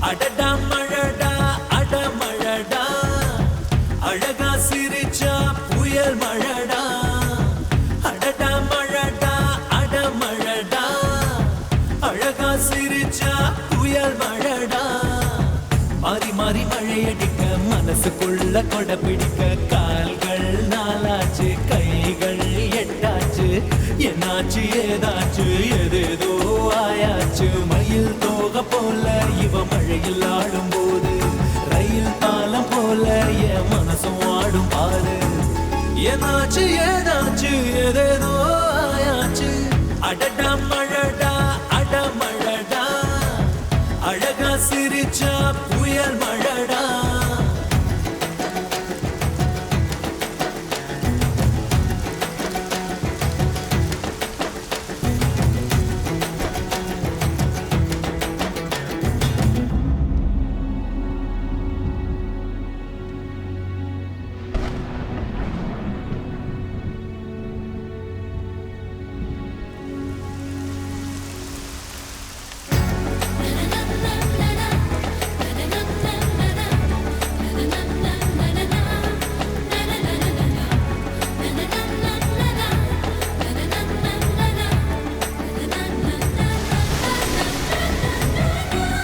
அடடா மழடா அடமழடா அழகா சிரிச்சா புயல் மழடா அடடா மழடா அடமழடா அழகா சிரிச்சா புயல் மழடா மாறி மாறி மழையடிக்க மனசுக்குள்ள கொடை பிடிக்க கால்கள் நாலாச்சு கைகள் எட்டாச்சு என்னாச்சு ஏதாச்சு எதேதோ ஆயாச்சு மயில் தோக போல இவ மழையில் ஆடும் போது ரயில் பாலம் போல என் மனசும் ஆடும் பாரு என்னாச்சு ஏதாச்சு எதேதோ ஆயாச்சு அடடா மழடா அடமழடா அழகா சிரிச்சா புயல் மழடா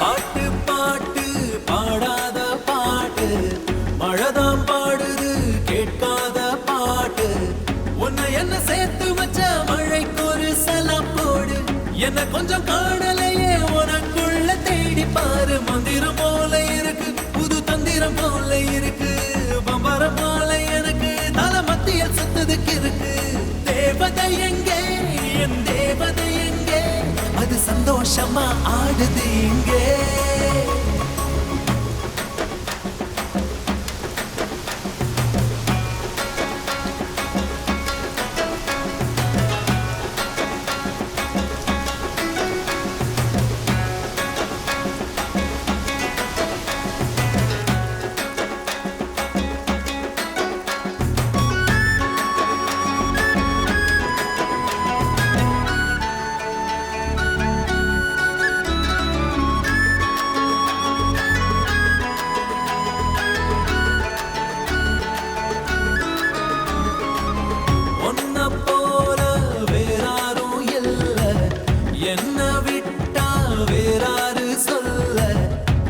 பாட்டு பாட்டு பாடாத பாட்டு மழைதான் பாடுது கேட்காத பாட்டு உன்னை என்ன சேர்த்து வச்ச மழைக்கு ஒரு சலம் போடு என்ன கொஞ்சம் காணலையே உனக்குள்ள தேடி பாரு மந்திரம் போல இருக்கு புது தந்திரம் போல இருக்கு பம்பரம் போல எனக்கு தலை மத்தியில் சுத்ததுக்கு இருக்கு தேவதை எங்கே என் தேவதை எங்கே அது சந்தோஷமா ஆடுது இங்கே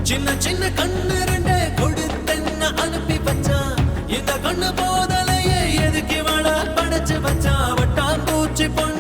சின்ன சின்ன கண்ணு ரெண்டு கொடுத்தென்ன அனுப்பி வச்சான் இந்த கண்ணு போதலையே எதுக்கு வாழ படைச்சு வச்சான் வட்டான் பூச்சி பொண்ணு